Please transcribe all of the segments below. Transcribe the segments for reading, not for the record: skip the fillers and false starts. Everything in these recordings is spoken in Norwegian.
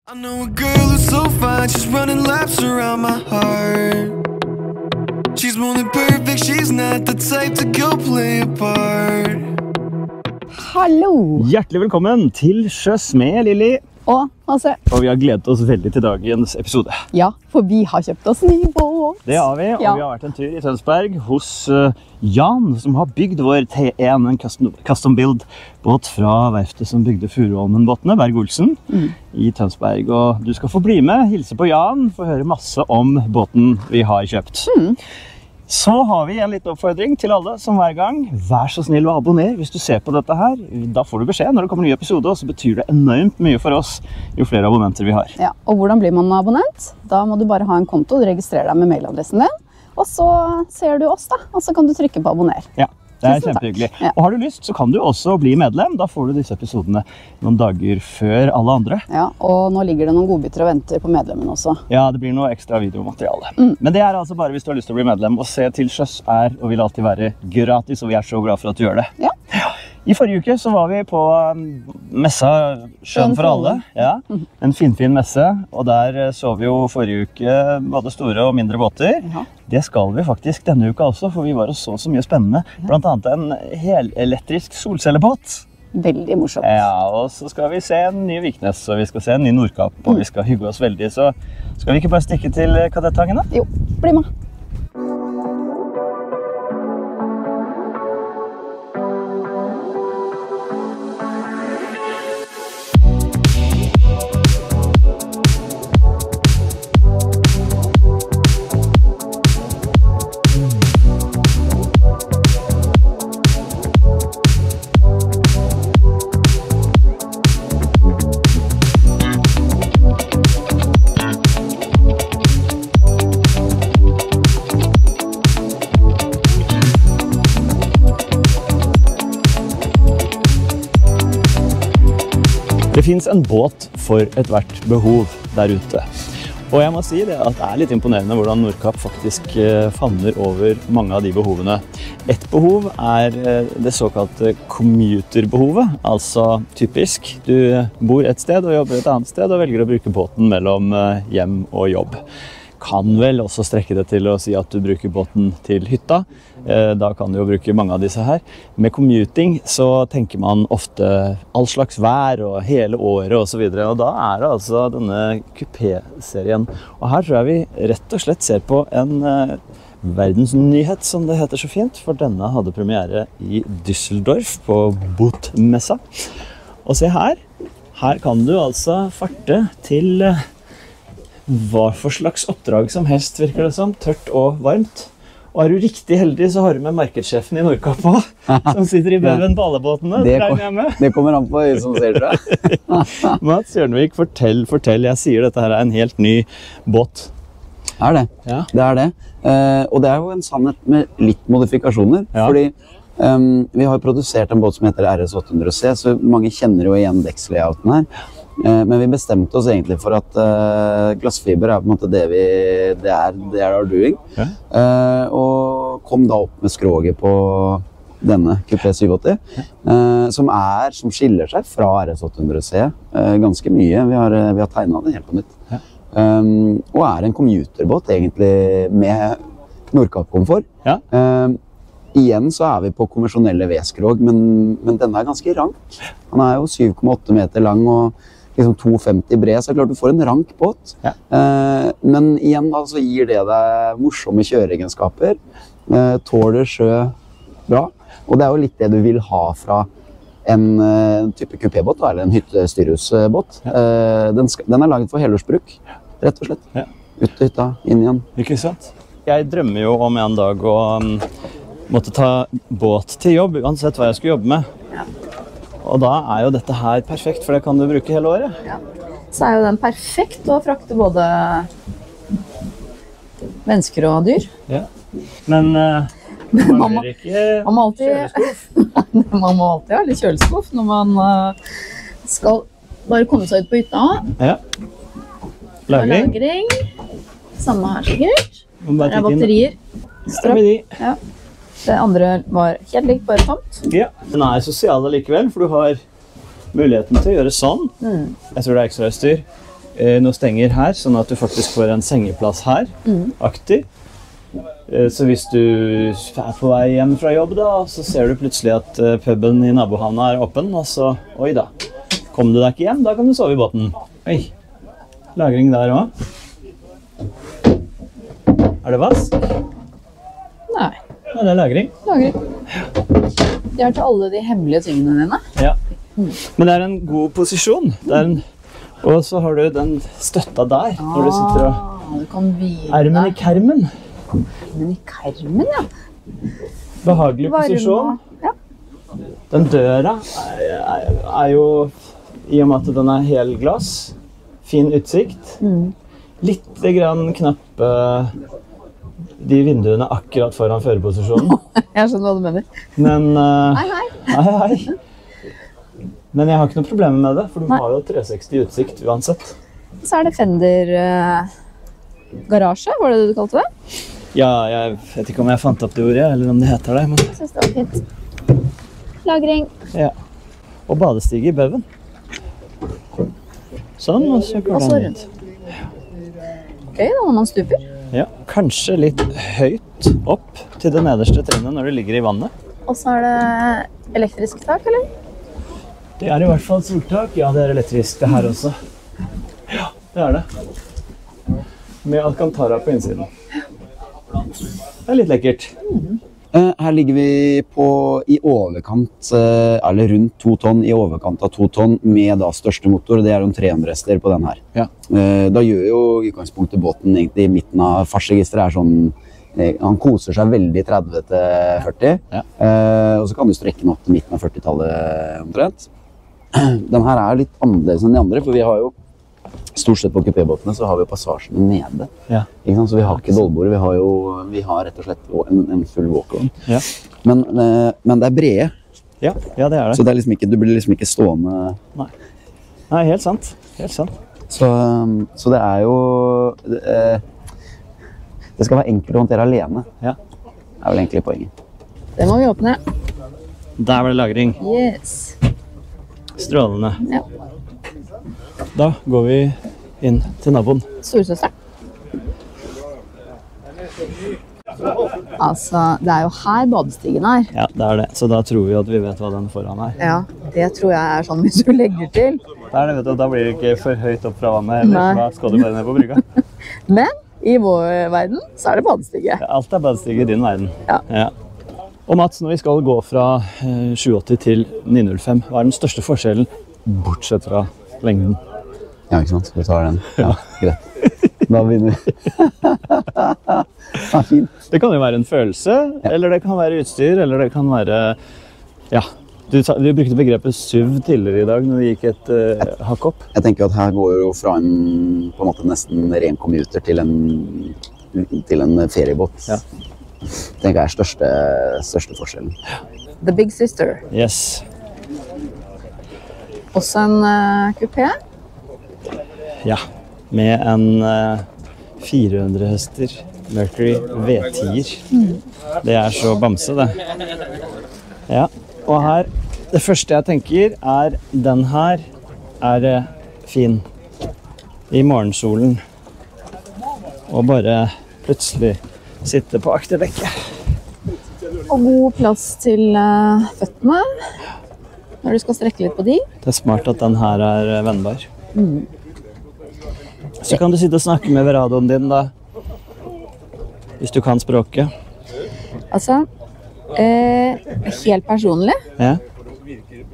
I know a girl who's so fine, she's running laps around my heart. She's more than perfect, she's not the type to go play a part. Hallo! Hjertelig velkommen til Sjøs med Lili. Og Hasse. Og vi har gledet oss veldig til dagens episode. Ja, for vi har kjøpt oss ny båt. Det har vi, og Ja. vi har vært en tur i Tønsberg hos Jan, som har bygd vår T1, en custom build båt fra verftet som bygde Furuholmen-båtene, Berg Olsen, i Tønsberg. Og du skal få bli med, hilse på Jan, få høre masse om båten vi har kjøpt. Så har vi en liten oppfordring til alle som hver gang. Vær så snill å abonnere hvis du ser på dette her. Da får du beskjed når det kommer en ny episode, og så betyr det enormt mye for oss jo flere abonnenter vi har. Ja, og hvordan blir man abonnent? Da må du bare ha en konto, du registrerer deg med mailadressen din, og så ser du oss da, og så kan du trykke på abonner. Ja, det er Tusen takk. kjempehyggelig. Ja. Og har du lyst, så kan du også bli medlem. Da får du disse episodene noen dager før alle andre. Ja, og nå ligger det noen godbiter og venter på medlemmene også. Ja, det blir noe ekstra videomateriale. Men det er altså bare hvis du har lyst til å bli medlem. Og se til Sjøs er og vil alltid være gratis, og vi er så glad for at du gjør det. Ja. I forrige uke så var vi på messa Sjøen for alle. Ja, en finfin messe, og der så vi jo forrige uke både store og mindre båter. Ja. Det skal vi faktisk denne uka også, for vi var og så mye spennende. Blant annet en helelektrisk solcellebåt. Veldig morsomt. Ja, og så skal vi se en ny Viknes, og vi skal se en ny Nordkapp, og vi skal hygge oss veldig. Så skal vi ikke bare stikke til Kadettangen da? Jo, bli med. Det finnes en båt for et hvert behov der ute. Og jeg må si det at det er litt imponerende hvordan Nordkapp faktisk favner over mange av de behovene. Et behov er det såkalte commuterbehovet, altså typisk. Du bor et sted og jobber et annet sted og velger å bruke båten mellom hjem og jobb. Kan vel også strekke det til å si at du bruker båten til hytta. Da kan du jo bruke mange av disse her. Med commuting så tenker man ofte all slags vær og hele året og så videre. Og da er det altså denne kupé-serien. Og her tror jeg vi rett og slett ser på en verdensnyhet, som det heter så fint. For denne hadde premiere i Düsseldorf på Bootmessa. Og se her. Her kan du altså farte til hva for slags oppdrag som helst, virker det som. Tørt og varmt. Og er du riktig heldig, så har du med markedssjefen i Nordkapp også, som sitter i bøven på alle båtene. Det kommer an på øyet som ser det. Mats Jørnvik, fortell. Jeg sier dette her er en helt ny båt. Det er det. Ja. Det er det. Og det er jo en sannhet med litt modifikasjoner. Ja. Fordi vi har produsert en båt som heter RS800C, så mange kjenner jo igjen dekkslayouten her. Men vi bestemte oss egentlig for at glassfiber er på en måte det er our doing. Ja. Og kom da opp med skroget på denne Coupé 780, som skiller seg fra RS800C ganske mye. Vi har tegnet det helt på nytt. Ja. Og er en commuterbåt egentlig med Nordkapp-komfort. Ja. Igjen så er vi på konvensjonelle V-skrog, men denne er ganske rank. Han er jo 7,8 meter lang og liksom 2,50 bred, så er det klart du får en rank båt. Ja. Men igjen da, så gir det deg morsomme kjøreegenskaper, tåler sjø bra, og det er jo litt det du vil ha fra en type kupébåt, eller en hyttestyrhusbåt. Ja. Den er laget for helårsbruk, rett og slett. Ja. Ut til hytta, inn igjen. Ikke sant? Jeg drømmer jo om en dag å måtte ta båt til jobb, uansett hva jeg skulle jobbe med. Ja. Og da er jo dette her perfekt, for det kan du bruke hele året. Ja. Så er jo den perfekt å frakte både mennesker og dyr. Ja. Men Man mangler ikke må alltid ha litt kjøleskuff når man skal bare komme seg ut på hytta. Ja. Lagring. Lagring. Samme her sikkert. Må bare Det er titte inn. batterier. Der har vi de. Ja. Det andre var helt likt, bare tomt. Ja. Den er sosial likevel, for du har muligheten til å gjøre sånn. Jeg tror det er ekstrautstyr. noen stenger her, sånn at du faktisk får en sengeplass her, aktig. Så hvis du er på vei hjem fra jobb da, så ser du plutselig at puben i nabohavna er åpen, og så, oi da, kom du deg ikke hjem, da kan du sove i båten. Oi, lagring der også. Er det vask? Nei, Ja, det er lagring. lagring. Det er til alle de hemmelige tingene dine. Ja. Men det er en god posisjon. Og så har du den støtta der, når du sitter og... Du kan hvile. Ermen i kermen. Men i karmen, ja. Behagelig posisjon. Ja. Den døra er jo, i og med at den er helglass, fin utsikt. Litt grann knappe de vinduene akkurat foran førerposisjonen. Jeg skjønner hva du mener. Men, Hei. hei. Men jeg har ikke noe problem med det, for du har jo 360 utsikt uansett. Så er det Fender garasje, var det du kalte det? Ja, jeg vet ikke om jeg fant opp det ordet, eller om det heter det. Men... Jeg synes det var fint. Lagring. Ja. Og badestige i bøven. Sånn, og så går Og så den rundt. ut. Gøy da, når man stuper. Ja, kanskje litt høyt opp til det nederste trinnet når du ligger i vannet. Og så er det elektrisk tak, eller? Det er i hvert fall soltak. Ja, det er elektrisk det her også. Ja, det er det. Med Alcantara på innsiden. Det er litt lekkert. Her ligger vi i overkant, eller rundt 2 tonn, i overkant av 2 tonn, med da største motor. Det er om 300 hester på den her. Ja. Da gjør jo i utgangspunktet båten egentlig i midten av fartsregisteret er sånn, han koser seg veldig 30 til 40, Ja. Og så kan du strekke den opp til midten av 40-tallet omtrent. Den her er litt annerledes enn de andre, for vi har jo stort sett på kupébåtene så har vi passasjene nede. Ja. Ikke sant? Så vi har ikke dollbord, vi har rett og slett en full walk-on. Ja. Men det er brede, Ja, det er det. så det er liksom ikke, du blir liksom ikke stående. Nei, helt sant. Helt sant. Så det er jo det skal være enkelt å håndtere alene. Ja. Det er vel egentlig poenget. Det må vi åpne. Der var det lagring. Yes. Strålende. Ja. Da går vi inn til naboen. Storesøsteren. Altså, det er jo her badestigen er. Ja, det er det. Så da tror vi at vi vet hva den foran er. Ja, det tror jeg er sånn hvis du legger til. Det er det, vet du. Da blir det ikke for høyt opp fra vannet, eller Nei. da skal du bare ned på brygga. Men i vår verden så er det badestige. Ja, alt er badestige i din verden. Ja. Og Mats, når vi skal gå fra 780 til 905, hva er den største forskjellen, bortsett fra lengden? Ja, ikke sant? Du tar den. Ja, greit. Da begynner vi. Ja, fint. Det kan jo være en følelse, eller det kan være utstyr, eller det kan være, ja, du brukte begrepet SUV tidligere i dag når vi gikk et hakk opp. Jeg tenker at her går jo fra en på en måte nesten ren commuter til en feriebåt. Ja. Tenker jeg er største forskjellen. The Big Sister. Yes. Også en kupé. Ja, med en 400 hester Mercury V10-er. Det er så bamse, det. Ja, og her, det første jeg tenker er, den her er fin i morgensolen. Og bare plutselig sitte på akterdekket. Og god plass til føttene. Når du skal strekke litt på de. Det er smart at den her er vennbar. Så kan du sitte og snakke med ved radioen din da, hvis du kan språket. Altså, helt personlig, Ja,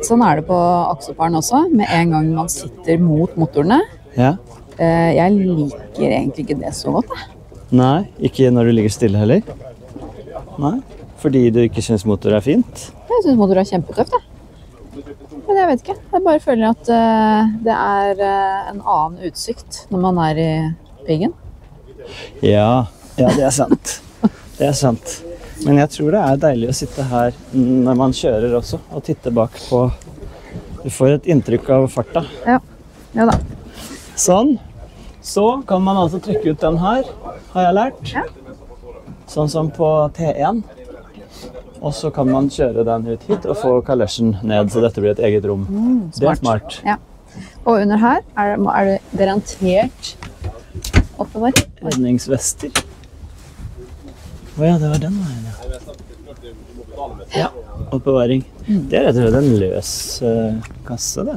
sånn er det på aksoparen også, med en gang man sitter mot motorene. ja. Jeg liker egentlig ikke det så godt. Nei, ikke når du ligger stille heller. Nei, fordi du ikke synes motor er fint. Jeg synes motor er kjempetøft, men jeg vet ikke. Jeg bare føler at det er en annen utsikt når man er i piggen. Ja, det er sant. Det er sant. Men jeg tror det er deilig å sitte her når man kjører også, og titte bak på. Du får et inntrykk av farta. Ja da. Sånn. Så kan man altså trekke ut den her, har jeg lært. Ja. Sånn som på T1. Og så kan man kjøre den ut hit og få kalesjen ned, så dette blir et eget rom. Det er smart. Ja. Og under her er det garantert oppbevaring. Redningsvester. Åja, det var den veien, ja. Ja, oppbevaring. Det er rett og slett en løs kasse, da.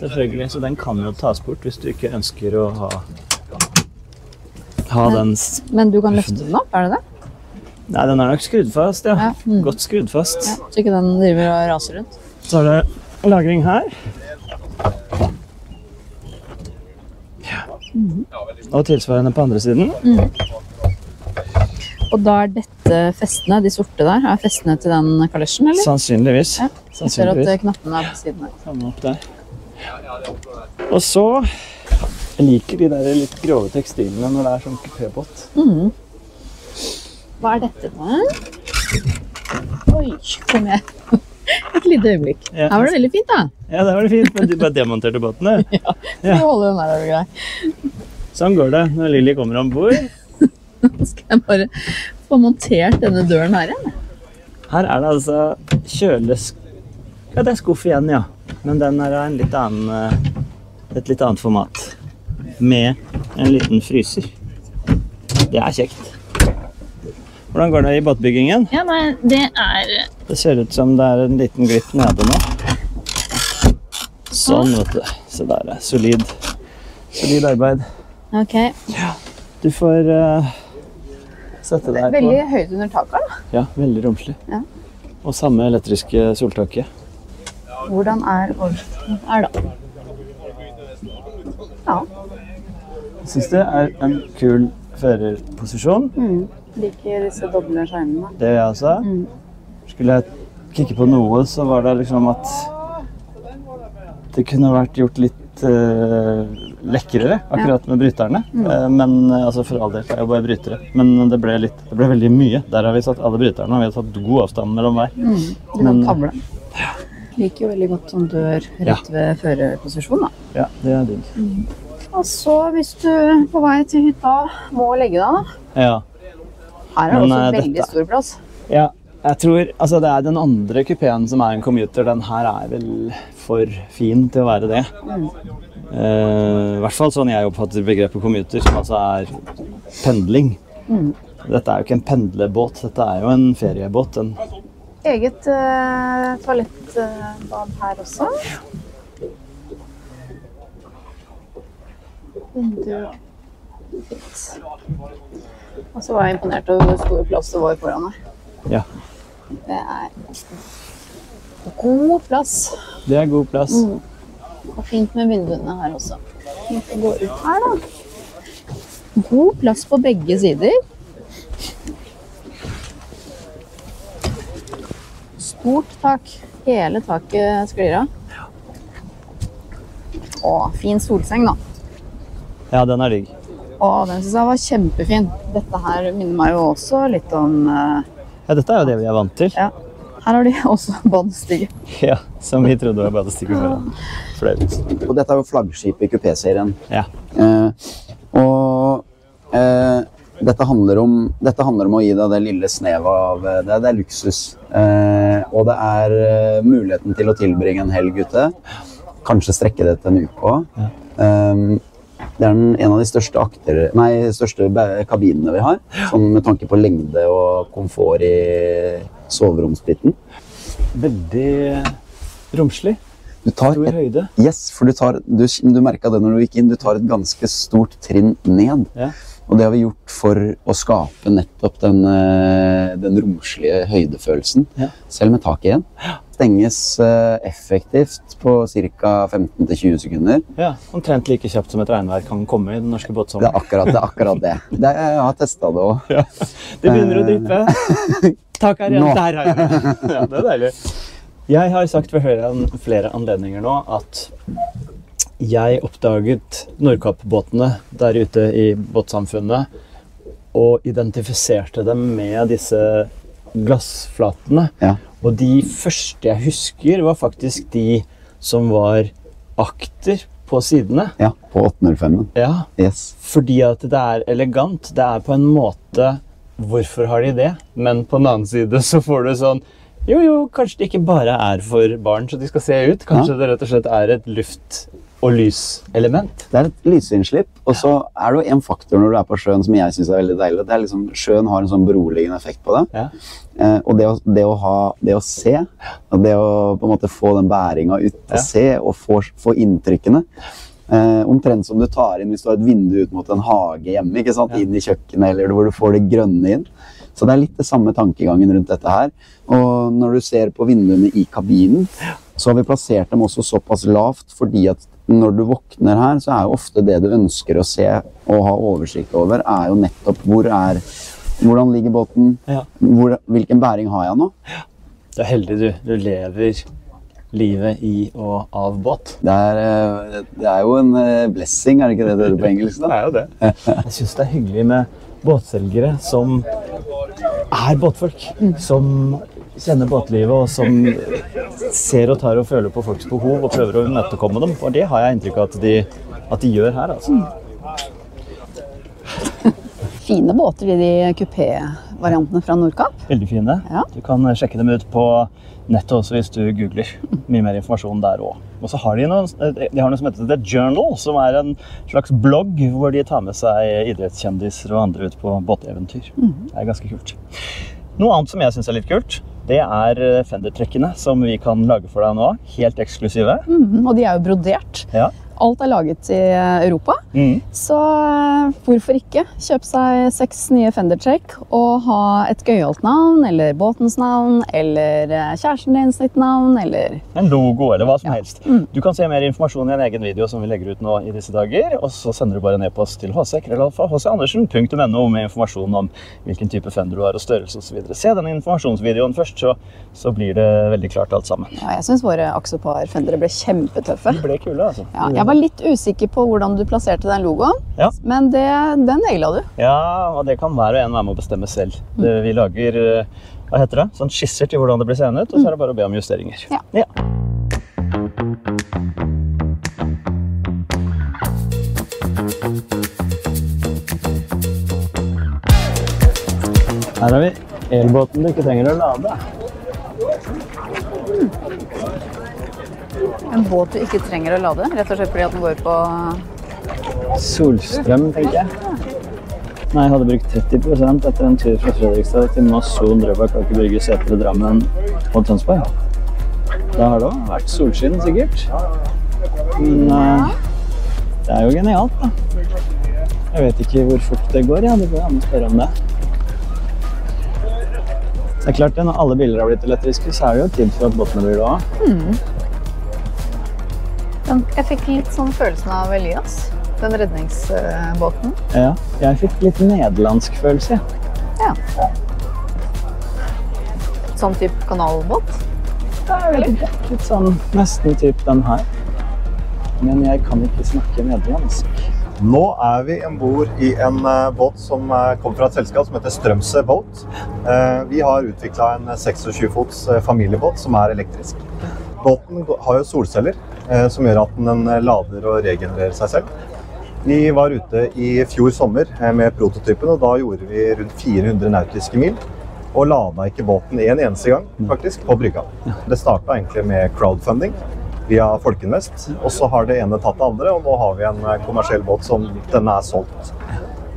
Selvfølgelig, så den kan jo tas bort hvis du ikke ønsker å ha den. Men du kan løfte den opp, er det det? Nei, den er nok skrudd fast, ja. Ja. Godt skrudd fast. Ja, så ikke den driver og raser rundt. Så er det lagring her. Ja. Og tilsvarende på andre siden. Og da er dette festene, de sorte der, er festene til den kalesjen, eller? Sannsynligvis. Ja, jeg ser at knappene er på siden her. Samme opp der. Og så jeg liker de der litt grove tekstilene når det er sånn kupébåt. Hva er dette da? Oi, kom jeg. Et lite øyeblikk. Ja. Her var det veldig fint da. Ja, det var det fint, men du bare demonterte båtene. Ja, skal vi holde den der, er det greit? Sånn går det når Lili kommer ombord. Skal jeg bare få montert denne døren her igjen? Her er det altså Ja, det er skuff igjen, ja. Men den er et litt annet format. Med en liten fryser. Det er kjekt. Hvordan går det i båtbyggingen? Ja, nei, det er... Det ser ut som det er en liten glipp nede nå. Sånn, vet du. Så der er solid arbeid. Ok. Du får sette deg på. Veldig høyt under taket da. Ja, veldig romslig. Ja. Og samme elektriske soltaket. Hvordan er oversikten her da? Ja. Jeg synes det er en kul førerposisjon. Liker disse doble skjermene. Det gjør jeg også. Skulle jeg kikke på noe, så var det liksom at det kunne vært gjort litt lekrere, akkurat med bryterne. Men altså for all del er jo bare brytere. Men det ble veldig mye. Der har vi satt alle bryterne, og vi har satt god avstand mellom hver. Du kan kavle. Liker jo veldig godt sånn dør rett ved førerposisjon da. Ja, det er digg. Og så hvis du på vei til hytta må legge deg da. Ja. Her er det også veldig stor plass. Ja, jeg tror, altså det er den andre kupeen som er en commuter, den her er vel for fin til å være det. I hvert fall sånn jeg oppfatter begrepet commuter, som altså er pendling. Dette er jo ikke en pendlebåt, dette er jo en feriebåt. Eget toalettbad her også. Vindu. Fint. Og så var jeg imponert over hvor stor plass det var foran her. Ja. Det er god plass. Det er god plass. Og fint med vinduene her også. Fint å gå ut her da. God plass på begge sider. Stort tak. Hele taket sklir av. Og fin solseng da. Ja, den er digg. Og den synes jeg var kjempefin. Dette her minner meg jo også litt om... Ja, dette er jo det vi er vant til. Ja. Her har de også badestige. Ja, som vi trodde var badestige før. Flaut. Og dette er jo flaggskipet i kupéserien. Ja. Dette handler om å gi deg det lille snevet av... Det er luksus. Og det er muligheten til å tilbringe en helg ute. Kanskje strekke det til en uke også. Ja. Det er en av de største kabinene vi har, sånn med tanke på lengde og komfort i soveromsbiten. Veldig romslig. Stor høyde. Yes, for du merket det når du gikk inn, du tar et ganske stort trinn ned. Ja. Og det har vi gjort for å skape nettopp den romslige høydefølelsen, selv med tak igjen. Stenges effektivt på ca. 15-20 sekunder. Ja, omtrent like kjapt som et regnvær kan komme i den norske båtsommeren. Det er akkurat det. Jeg har testet det også. Ja, det begynner å dryppe. Tak her igjen, der har jeg det. Ja, det er deilig. Jeg har sagt ved flere anledninger nå at jeg oppdaget Nordkapp-båtene der ute i båtsamfunnet og identifiserte dem med disse glassflatene. Ja. Og de første jeg husker var faktisk de som var akter på sidene. Ja, på 805. Ja, yes. Fordi at det er elegant. Det er på en måte, hvorfor har de det? Men på den annen side så får du sånn, jo, kanskje det ikke bare er for barn så de skal se ut. Kanskje det rett og slett er et Og lyselement. Det et lysinnslipp, og så det jo en faktor når du på sjøen som jeg synes veldig deilig. Det liksom, sjøen har en sånn beroligende effekt på det. Ja. Og det å se, og det å på en måte få den bæringen ut og se, og få inntrykkene. Omtrent som du tar inn hvis du har et vindu ut mot en hage hjemme, ikke sant? Inn i kjøkkenet, eller hvor du får det grønne inn. Så det litt det samme tankegangen rundt dette her. Og når du ser på vinduene i kabinen, så har vi plassert dem også såpass lavt, fordi at når du våkner her, så jo ofte det du ønsker å se og ha oversikt over, jo nettopp hvordan ligger båten, hvilken bæring har jeg nå? Du heldig du lever livet i og av båt. Det jo en blessing, det ikke det det på engelsk da? Det jo det. Jeg synes det hyggelig med båtselgere som båtfolk, som kjenner båtlivet og som ser og tar og føler på folks behov og prøver å imøtekomme dem. Og det har jeg inntrykk av at de gjør her, altså. Fine båter i de kupé-variantene fra Nordkapp. Veldig fine. Ja. Du kan sjekke dem ut på nettet også hvis du googler. Mye mer informasjon der også. Og så har de noe som heter The Journal, som en slags blogg hvor de tar med seg idrettskjendiser og andre ut på båteventyr. Det ganske kult. Noe annet som jeg synes litt kult, det Fender-trekkene som vi kan lage for deg nå, helt eksklusive. Og de jo brodert. Ja. Alt laget i Europa, så hvorfor ikke kjøpe seg 6 nye Fender-trekk og ha et gøyalt navn, eller båtens navn, eller kjæresten din sitt navn, eller... En logo, eller hva som helst. Du kan se mer informasjon i en egen video som vi legger ut nå i disse dager, og så sender du bare en e-post til hc@hcandersen.no med informasjon om hvilken type Fender du har og størrelse og så videre. Se denne informasjonsvideoen først, så blir det veldig klart alt sammen. Ja, jeg synes våre Axopar Fendere ble kjempetøffe. De ble kule, altså. Ja, jeg var litt usikker på hvordan du plasserte den logoen, men den nailet du. Ja, og det kan hver og en være med å bestemme selv. Vi lager, hva heter det? Sånn skisser til hvordan det blir seende ut, og så det bare å be om justeringer. Ja. Her har vi elbåten du ikke trenger å lade. En båt du ikke trenger å lade, rett og slett fordi at den går på... Solstrøm, tenker jeg. Nei, jeg hadde brukt 30% etter en tur fra Fredrikstad til Moss, Son, Drøbak, Aker Brygge, Sætre, Drammen og Tønsberg. Da har det også vært solskinn, sikkert. Men det jo genialt, da. Jeg vet ikke hvor fort det går, det går an å spørre om det. Det klart, når alle biler har blitt elektriske, så det jo tid for at båtene blir det også. Jeg fikk litt sånn følelsen av Elias, den redningsbåten. Ja, jeg fikk litt nederlandsk følelse. Ja. Sånn type kanalbåt? Litt sånn nesten typ den her. Men jeg kan ikke snakke nederlandsk. Nå vi ombord i en båt som kom fra et selskap som heter Strømse Boat. Vi har utviklet en 26 fots familiebåt som elektrisk. Båten har jo solceller som gjør at den lader og regenererer seg selv. Vi var ute i fjor sommer med prototypen, og da gjorde vi rundt 400 nautiske mil og lada ikke båten en eneste gang faktisk på brygga. Det startet egentlig med crowdfunding via Folkinvest, og så har det ene tatt det andre, og nå har vi en kommersiell båt som denne solgt.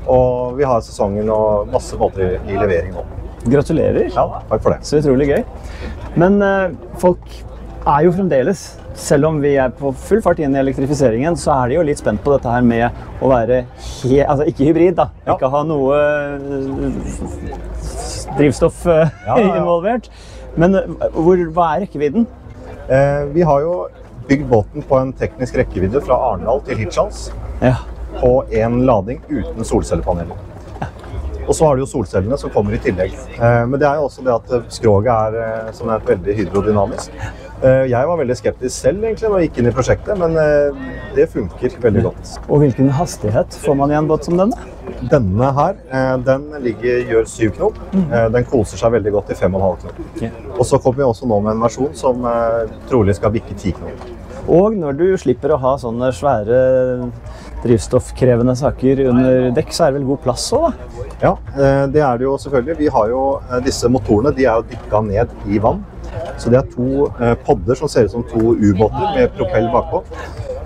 Og vi har sesongen og masse båter i levering nå. Gratulerer. Ja, takk for det. Så utrolig gøy. Men folk jo fremdeles, selv om vi på full fart inn i elektrifiseringen, så de jo litt spent på dette her med å være altså ikke hybrid da, ikke ha noe drivstoff involvert. Men hva rekkevidden? Vi har jo bygd båten på en teknisk rekkevidde fra Arendal til Hirtshals på en lading uten solcellepaneler. Og så har du jo solcellene som kommer i tillegg. Men det jo også det at skroget som veldig hydrodynamisk. Jeg var veldig skeptisk selv egentlig når jeg gikk inn i prosjektet, men det funker veldig godt. Og hvilken hastighet får man i en båt som denne? Denne her, den gjør 7 knop. Den koser seg veldig godt i 5,5 knop. Og så kommer vi også nå med en versjon som trolig skal bikke 10 knop. Og når du slipper å ha sånne svære drivstoffkrevende saker under dekk, så det vel god plass også da? Ja, det det jo selvfølgelig. Vi har jo disse motorene, de jo dykket ned i vann. Så det 2 podder som ser ut som 2 ubåter med propell bakpå.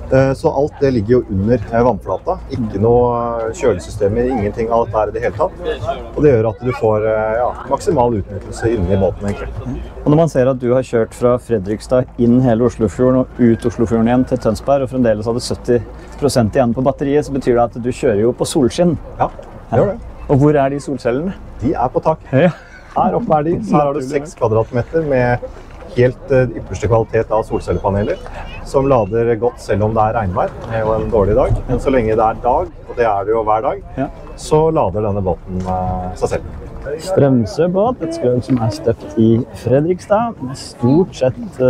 Så alt det ligger jo under vannflata. Ikke noe kjølesystemer, ingenting av dette her i det hele tatt. Og det gjør at du får maksimal utnyttelse inni båten egentlig. Og når man ser at du har kjørt fra Fredrikstad inn hele Oslofjorden og ut Oslofjorden igjen til Tønsberg, og fremdeles hadde 70% igjen på batteriet, så betyr det at du kjører jo på solskinn. Ja, det gjør det. Og hvor er de solcellene? De er på tak. Ja. Her oppe er de. Så her har du 6 kvadratmeter med helt ypperste kvalitet av solcellepaneler, som lader godt selv om det er regnvær og en dårlig dag. Men så lenge det er dag, og det er det jo hver dag, så lader denne båten seg selv. Strømsø båt, et skrog som er støpt i Fredrikstad, med stort sett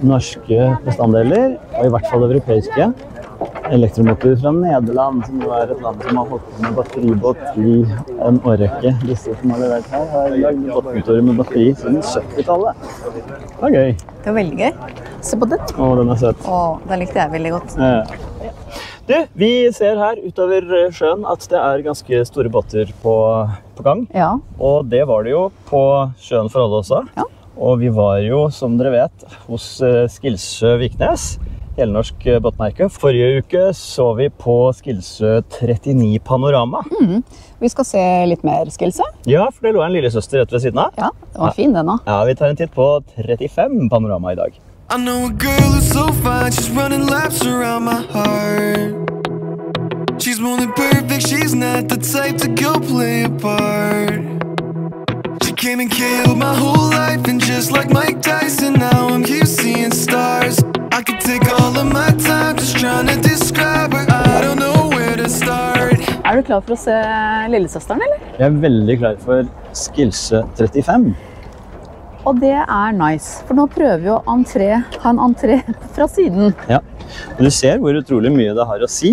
norske bestanddeler, og i hvert fall europeiske. Elektromotor fra Nederland, som er et land som har holdt på med batteribåt i en årrekke. Disse som har levert her har lagd båtmotorer med batteri siden 70-tallet. Det er gøy. Det var veldig gøy. Se på den. Å, den er søt. Å, den likte jeg veldig godt. Du, vi ser her utover sjøen at det er ganske store båter på gang. Ja. Og det var det jo på sjøen for alle også. Ja. Og vi var jo, som dere vet, hos Skilsø Viknes. Helnorsk båtmerke. Forrige uke så vi på Skilsø 39 Panorama. Vi skal se litt mer Skilsø. Ja, for det lå en lillesøster rett ved siden av. Ja, det var fin den da. Ja, vi tar en titt på 35 Panorama i dag. I know a girl who's so fine, she's running laps around my heart. She's more than perfect, she's not the type to go play a part. She came and killed my whole life, and just like Mike Tyson, now I'm here seeing stars. I could take all of my time just trying to describe her. I don't know where to start. Er du klar for å se lillesøsteren, eller? Jeg er veldig klar for Skilsø 35. Og det er nice, for nå prøver vi å ha en entré fra siden. Ja, og du ser hvor utrolig mye det har å si.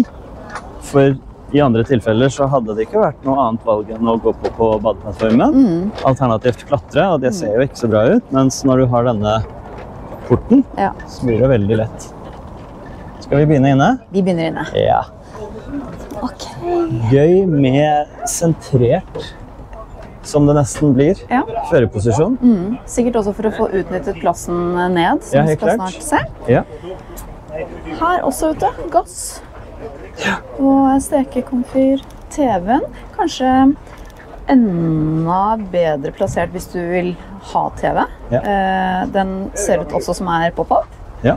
For i andre tilfeller så hadde det ikke vært noe annet valg enn å gå på badeplattformen. Alternativt klatre, og det ser jo ikke så bra ut. Mens når du har denne porten, så blir det veldig lett. Skal vi begynne inne? Vi begynner inne. Ja. Ok. Gøy med sentrert, som det nesten blir, førerposisjon. Sikkert også for å få utnyttet plassen ned, som vi skal snart se. Ja. Her også ute, gass. Og stekekomfyr, TV-en. Kanskje enda bedre plassert hvis du vil ha TV. Den ser ut også som er pop-up. Ja.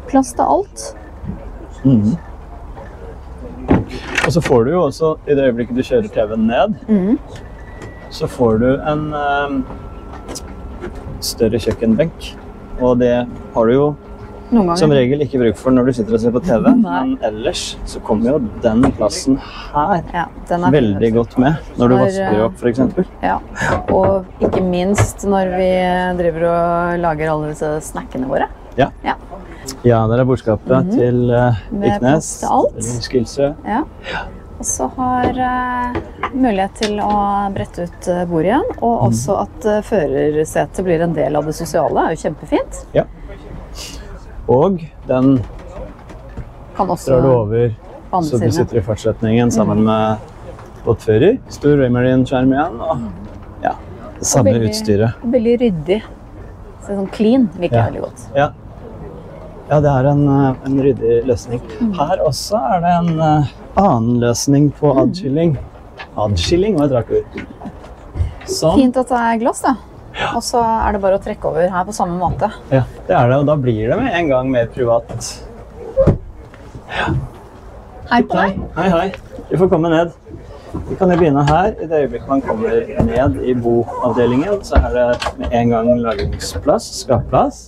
Plass til alt. Og så får du jo også, i det øyeblikket du kjører TV-en ned, så får du en større kjøkkenbenk. Og det har du jo som regel ikke bruk for når du sitter og ser på TV, men ellers så kommer jo den plassen her veldig godt med når du vasker opp, for eksempel. Ja, og ikke minst når vi driver og lager alle disse snackene våre. Ja, der er bordskapet til Viknes, eller Skilsø. Ja. Og så har mulighet til å brette ut bordet igjen, og også at førersetet blir en del av det sosiale, er jo kjempefint. Ja. Og den drar du over, så du sitter i fartsretningen sammen med båtfører. Stor Raymarine-skjerm igjen, og det samme utstyret. Veldig ryddig. Så sånn clean liker jeg veldig godt. Ja, det er en ryddig løsning. Her også er det en annen løsning på adskilling. Adskilling var et rart ord. Sånn. Fint at det er glass, da. Og så er det bare å trekke over her på samme måte. Ja, det er det, og da blir det med en gang mer privat. Hei på deg. Hei. Du får komme ned. Vi kan jo begynne her. I det øyeblikket man kommer ned i boavdelingen, så er det med en gang lagringsplass, skapplass.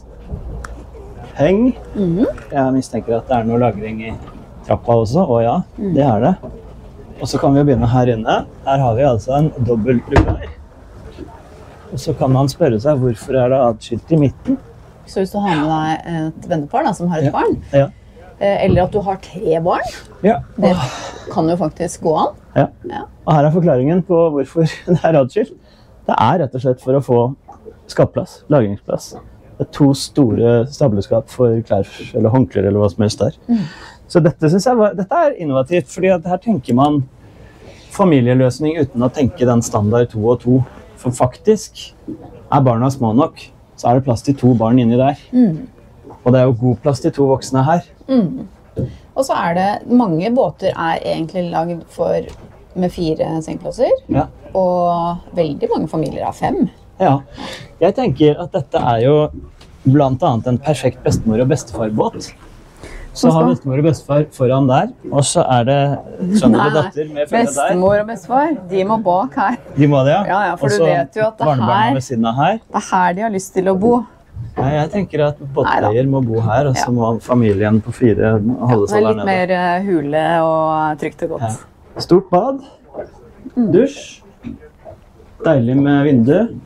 Heng. Jeg mistenker at det er noe lagring i trappa også, og ja, det er det. Og så kan vi begynne her inne. Her har vi altså en dobbeltlugar. Og så kan man spørre seg hvorfor er det adskilt i midten. Så hvis du har med deg et vennepar som har et barn, eller at du har 3 barn, det kan jo faktisk gå an. Og her er forklaringen på hvorfor det er adskilt. Det er rett og slett for å få skapplass, lagringsplass. Det er 2 store stableskap for klær eller håndklær eller hva som helst der. Så dette synes jeg dette er innovativt, fordi at her tenker man familieløsning uten å tenke den standard 2 og 2. For faktisk er barna små nok, så er det plass til 2 barn inni der. Og det er jo god plass til 2 voksne her. Og så er det, mange båter er egentlig lagd med 4 sengeplasser, Ja. og veldig mange familier har 5. Ja. Jeg tenker at dette er jo blant annet en perfekt bestemor- og bestefarbåt. Så har bestemor og bestefar foran der, og så er det sønn og datter med følge der. Bestemor og bestefar, de må bak her. De må det, ja. Ja, for Og du så vet jo at det barnebarna ved siden av her. er her de har lyst til å bo. Nei, jeg tenker at båteier må bo her, og så må familien på 4 holde Det seg er der litt nede. mer hule og trygt og godt. Ja. Stort bad, dusj, deilig med vindu,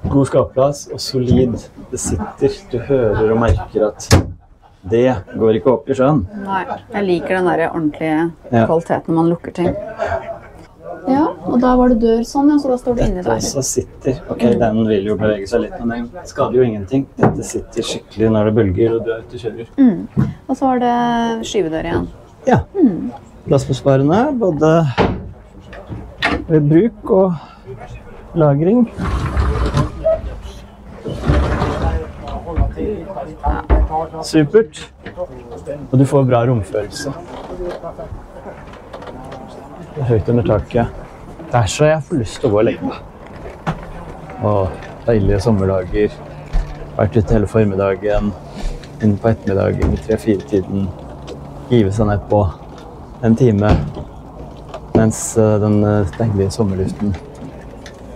god skapplass og solid. Det sitter, du hører og merker at det går ikke opp i sjøen. Nei, jeg liker den der ordentlige Ja. kvaliteten man lukker ting. Ja, og da var det dør sånn, ja, så da står du inni Dette der. også sitter. Ok, den vil jo bevege seg litt, men den skader jo ingenting. Dette sitter skikkelig når det bølger og du er ute og kjører. Og så var det skyvedør igjen. Ja. Plassbesparende, både ved bruk og lagring. Supert. Og du får bra romfølelse. Det er høyt under taket. Det er så jeg får lyst til å gå og legge meg. Og deilige sommerdager. Vært ute hele formiddagen, inn på ettermiddagen, 3-4-tiden. Hive seg ned på en time, mens den deilige sommerluften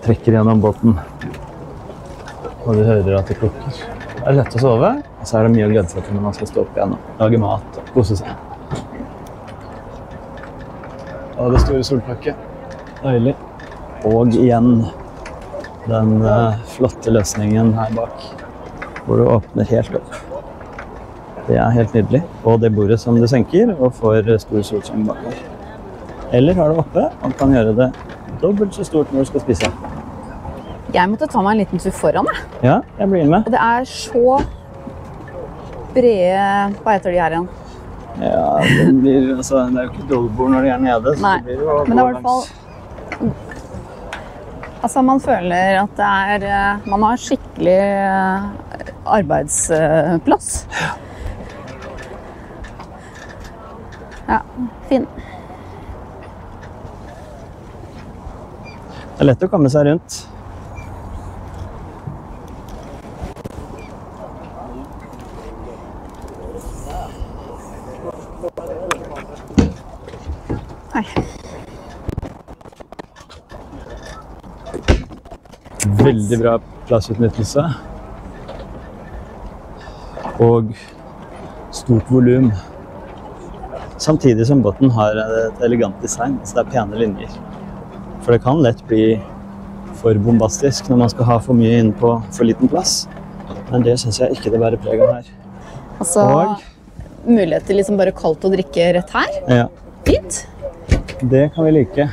trekker gjennom båten. Og du hører at det klukker. Det er lett å sove, og så er det mye å glede seg til når man skal stå opp igjen og lage mat og kose seg. Og det store soltaket. Deilig. Og igjen den flotte løsningen her bak, hvor du åpner helt opp. Det er helt nydelig. Og det bordet som du senker og får stor solseng bak her. Eller har det oppe og kan gjøre det dobbelt så stort når du skal spise. Jeg måtte ta meg en liten tur foran, jeg. Ja, jeg blir med. Og det er så brede, hva heter de her igjen? Ja, det blir, altså, det er jo ikke dobbord når de er nede. Så Nei, det blir jo men det er i hvert fall... Altså, man føler at det er... Man har skikkelig arbeidsplass. Ja, fin. Det er lett å komme seg rundt. Nei. Veldig bra plassutnyttelse. Og stort volum. Samtidig som båten har et elegant design, så det er pene linjer. For det kan lett bli for bombastisk når man skal ha for mye inne på for liten plass. Men det synes jeg ikke det bærer preg av her. Altså, Og- mulighet til liksom bare kaldt å drikke rett her. Ja, Fint. det kan vi like.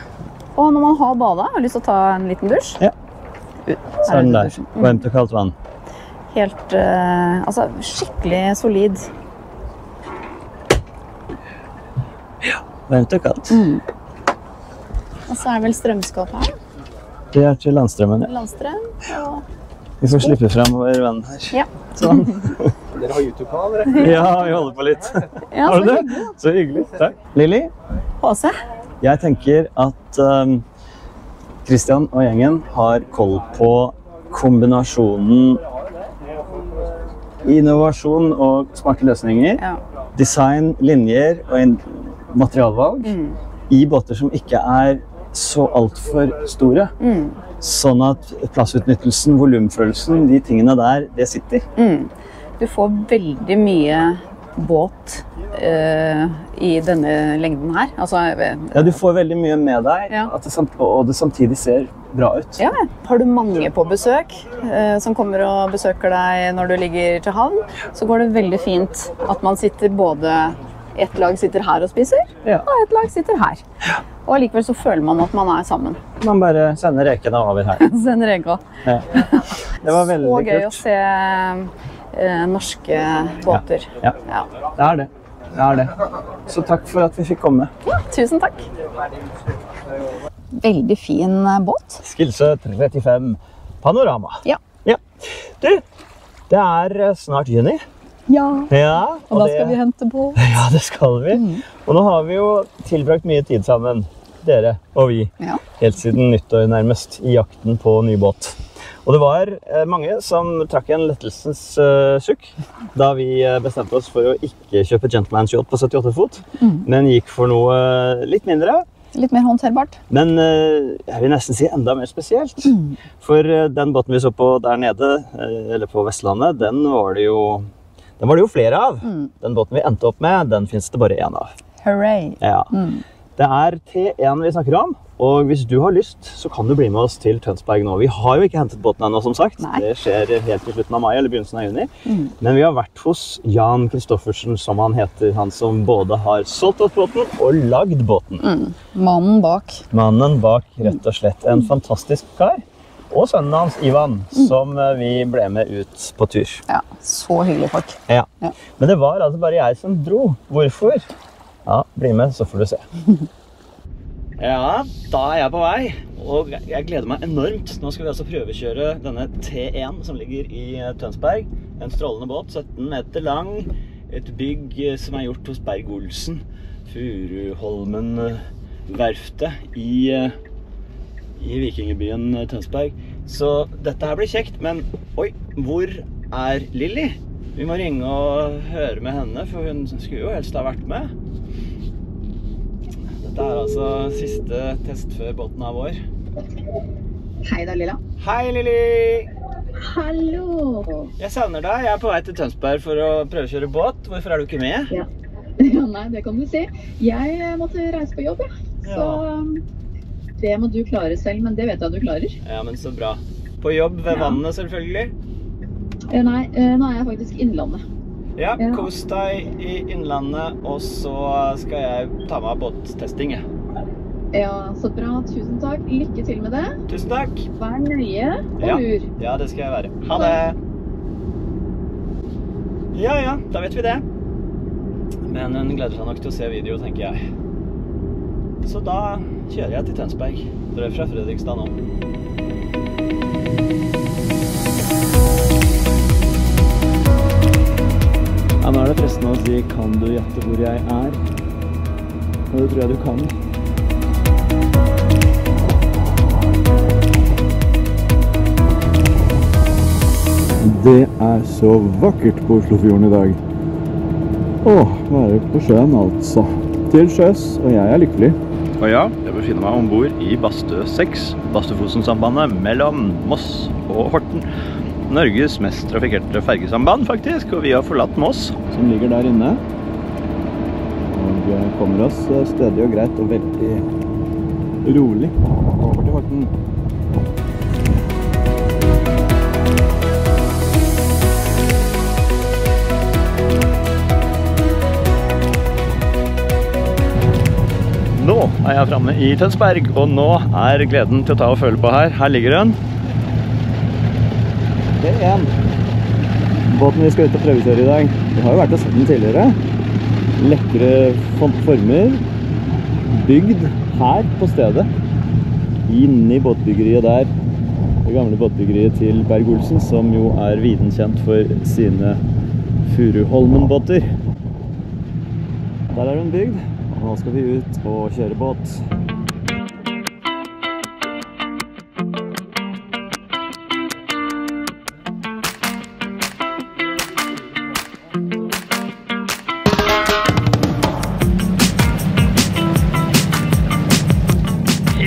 Og når man har badet, har lyst til å ta en liten dusj. Ja. Ut. Så er den der. Varmt og kaldt vann. Helt, altså skikkelig solid. Varmt og kaldt. Og så er det vel strømskap her. Det er til landstrømmen. Ja. Landstrøm. Og... Vi får slippe frem vår venn her. Ja. Sånn. Dere har YouTube-kanal, dere? Ja, vi holder på litt. Ja, Har du så det? hyggelig. Så hyggelig. Takk. Lili, HC. jeg tenker at Christian og gjengen har koll på kombinasjonen innovasjon og smarte løsninger, Ja. design, linjer og materialvalg i båter som ikke er så alt for store. Sånn at plassutnyttelsen, volumfølelsen, de tingene der, det sitter. Du får veldig mye båt i denne lengden her. Altså, Ja, du får veldig mye med deg, Ja. at og det samtidig ser bra ut. ja, har du mange på besøk som kommer og besøker deg når du ligger til havn, så går det veldig fint at man sitter både ett lag sitter her og spiser, Ja. og ett lag sitter her. Og allikevel så føler man at man er sammen. Man bare sender rekene over her. Send reka. Ja. Det var veldig Og gøy å kult. se norske båter. Ja, Ja. det er det. Det er det. Så takk for at vi fikk komme. Tusen takk. Veldig fin båt. Skilsø 35 Panorama. Ja. Ja. Du, Det snart juni. Ja, Ja, og da skal vi hente båt. Ja, det skal vi. Og nå har vi jo tilbrakt mye tid sammen, dere og vi, Ja. helt siden nyttår nærmest, i jakten på ny båt. Og det var mange som trakk en lettelsens sukk da vi bestemte oss for å ikke kjøpe Gentleman's Yacht på 78 fot, men gikk for noe litt mindre. Litt mer håndterbart. Men jeg vil nesten si enda mer spesielt. For den båten vi så på der nede, eller på Vestlandet, den var det jo flere av. Den båten vi endte opp med, den finnes det bare en av. Hooray! Ja. Det T1 vi snakker om, og hvis du har lyst, så kan du bli med oss til Tønsberg nå. Vi har jo ikke hentet båten ennå, som sagt. Nei. Det skjer helt i slutten av mai eller begynnelsen av juni. Men vi har vært hos Jan Kristoffersen, som han heter, han som både har solgt oss båten og lagd båten. Mannen bak. Mannen bak, rett og slett. En fantastisk kar. Og sønnen hans, Ivan, som vi ble med ut på tur. Ja, så hyggelige folk. Ja. Ja. Men det var altså bare jeg som dro. Hvorfor? Ja, bli med, så får du se. Ja, da jeg på vei, og jeg gleder meg enormt. Nå skal vi altså prøvekjøre denne T1 som ligger i Tønsberg. En strålende båt, 17 meter lang. Et bygg som gjort hos Berg-Olsen. Furuholmen verftet i vikingebyen Tønsberg. Så dette her blir kjekt, men oi, hvor Lilly? Vi må ringe og høre med henne, for hun skulle jo helst ha vært med. Dette altså siste test før båten av vår. Hei da, Lilla. Hei, Lilly! Hallo! Jeg savner deg. Jeg på vei til Tønsberg for å prøve å kjøre båt. Hvorfor du ikke med? Ja. Nei, det kan du si. Jeg måtte reise på jobb, Så det må du klare selv, men det vet jeg du klarer. Ja, men så bra. På jobb ved vannet, selvfølgelig? Nei, nå jeg faktisk i Innlandet. Ja, kos deg i Innlandet, og så skal jeg ta meg båttesting. Ja, så bra. Tusen takk. Lykke til med det. Tusen takk. Vær nøye og lur. Ja, det skal jeg være. Ha det. Ja, da vet vi det. Men hun gleder seg nok til å se video, tenker jeg. Så da kjører jeg til Tønsberg. Dere fra Fredrikstad nå. Ja, nå det fristende å si, kan du gjette hvor jeg er? Og det tror jeg du kan. Det så vakkert på Oslofjorden i dag. Være på sjøen altså. Til sjøs, og jeg lykkelig. Og ja, jeg befinner meg ombord i Bastø 6, Bastøfosen-sambandet mellom Moss og Horten. Norges mest trafikkerte fergesamband, faktisk, og vi har forlatt Moss, som ligger der inne. Og kommer oss stedig og greit og veldig rolig over til Horten. Nå jeg fremme i Tønsberg, og nå gleden til å ta og føle på her. Her ligger den. T1. Båten vi skal ut og prøvekjøre i dag. Vi har jo vært og sett den tidligere. Lekre former. Bygd her på stedet. Inn i båtbyggeriet der. Det gamle båtbyggeriet til Berg-Olsen, som jo videnkjent for sine Furuholmen-båter. Der den bygd. Nå skal vi ut og kjøre båt.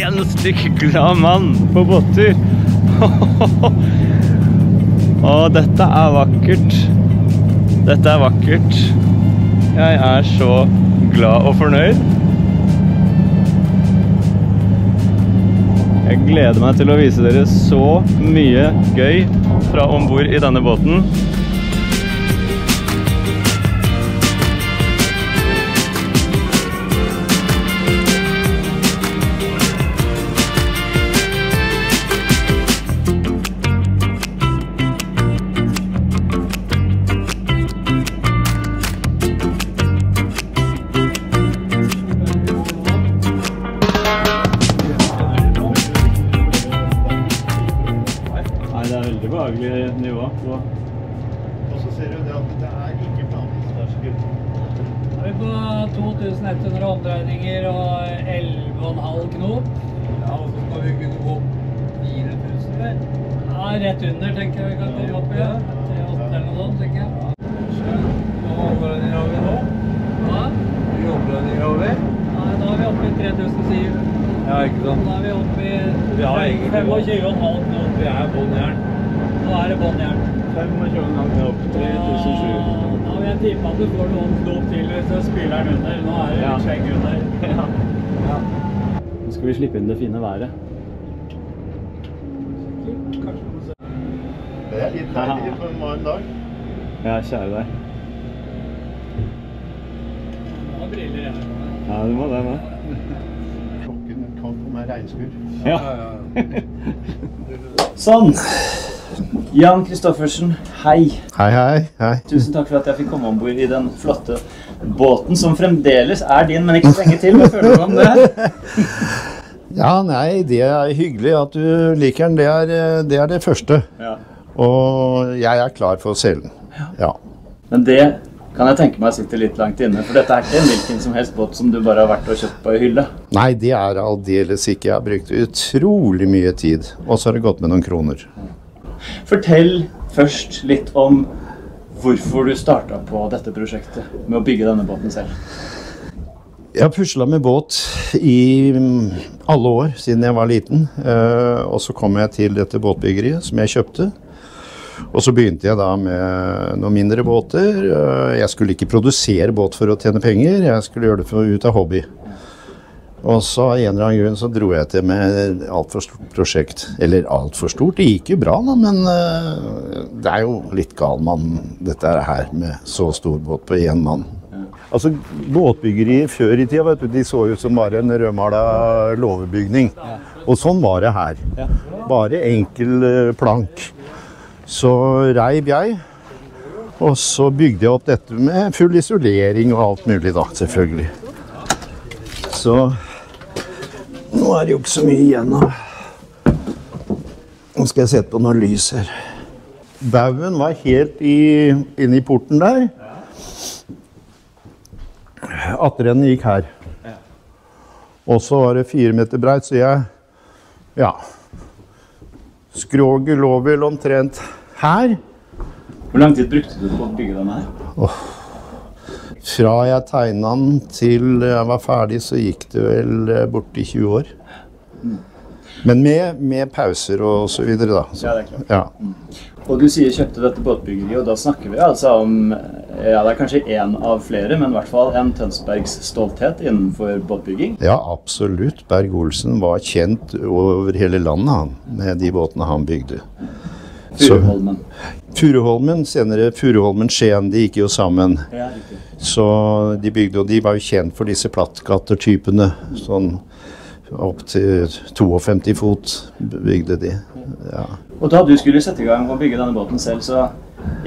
En stykk glad mann på båttur. Å, dette vakkert. Dette vakkert. Jeg så glad og fornøyd. Jeg gleder meg til å vise dere så mye gøy fra ombord i denne båten. Det veldig behagelig nivå på 2100 omdreininger og 11,5 knop. Ja, og så skal vi kunne gå 4000, vel? Ja, rett under, tenker jeg vi kan bli oppe, ja. 38 eller noe sånt, tenker jeg. Nå jobber den over nå. Hva? Vi jobber den over. Nei, nå er vi oppe i 3000 sier. Ja, ikke sant? Nå er vi oppe i 25,5 knop. Vi er båndjern. Nå er det båndjern. 25,5 knop, 3007. Da vil jeg tippe at du får noen knop til hvis du spiller den under. Nå er det litt skjegg under. Ja. Nå skal vi slippe inn det fine været. Det litt deilig på en varm dag. Ja, kjære deg. Nå briller jeg. Ja, du må det med. Klokken kan få meg regnskur. Ja. Sånn. Jan Kristoffersen, hei. Hei, hei, hei. Tusen takk for at jeg fikk komme ombord i den flotte båten som fremdeles er din, men ikke så lenge til. Hva føler du om det? Ja, nei, det er hyggelig at du liker den. Det er det første. Ja. Og jeg er klar for å selge den. Ja. Men det kan jeg tenke meg sitter litt langt inne, for dette er ikke en hvilken som helst båt som du bare har vært og kjøpt på i hylle. Nei, det er aldeles ikke. Jeg har brukt utrolig mye tid, og så har det gått med noen kroner. Fortell først litt om hvorfor du startet på dette prosjektet med å bygge denne båten selv. Jeg har puslet med båt i alle år siden jeg var liten, og så kom jeg til dette båtbyggeriet som jeg kjøpte. Og så begynte jeg da med noen mindre båter. Jeg skulle ikke produsere båt for å tjene penger, jeg skulle gjøre det for ut av hobby. Og så av en eller annen grunn så dro jeg til med alt for stort prosjekt. Eller alt for stort, det gikk jo bra da, men det er jo litt galmann dette her med så stor båt på en mann. Altså båtbyggeri før i tida, vet du, de så ut som bare en rødmalet låvebygning. Og sånn var det her. Bare enkel plank. Så reiv jeg, og så bygde jeg opp dette med full isolering og alt mulig da, selvfølgelig. Så nå er det jo ikke så mye igjen da. Nå skal jeg sette på noe lys her. Bauen var helt inne i porten der. Atrennen gikk her. Og så var det 4 meter breit, så jeg, ja, skroget lå vel omtrent her. Hvor lang tid brukte du på å bygge denne her? Fra jeg tegnet den til jeg var ferdig, så gikk det vel borti 20 år. Men med pauser og så videre da. Så, ja, det er klart. Ja. Og du sier kjøpte dette båtbyggeriet, og da snakker vi altså om, ja, det er kanskje en av flere, men i hvert fall en Tønsbergs stolthet innenfor båtbygging. Ja, absolutt. Berg-Olsen var kjent over hele landet han, med de båtene han bygde. Furuholmen. Furuholmen, senere Furuholmen Skien, de gikk jo sammen. Ja, riktig. Så de bygde, og de var jo kjent for disse plattgattertypene, sånn opp til 52 fot bygde de. Ja. Og da du skulle sette i gang og bygge denne båten selv, så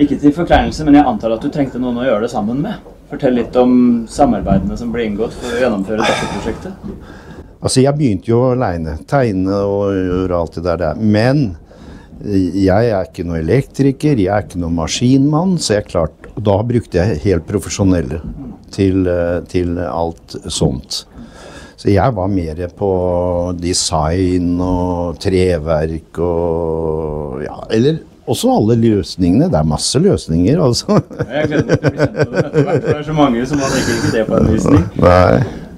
ikke til forkleinelse, men jeg antar at du trengte noen å gjøre det sammen med. Fortell litt om samarbeidene som ble inngått for å gjennomføre dette prosjektet. Altså, jeg begynte jo alene, tegne og gjøre alt det der. Men jeg er ikke noe elektriker, jeg er ikke noe maskinmann, så jeg klarte, og da brukte jeg helt profesjonelle til alt sånt. Så jeg var mer på design og treverk og, ja, eller også alle løsningene. Det er masse løsninger, altså. Jeg gleder meg til å bli kjent med det etter hvert, for det er så mange som hadde ikke det på en visning. Nei.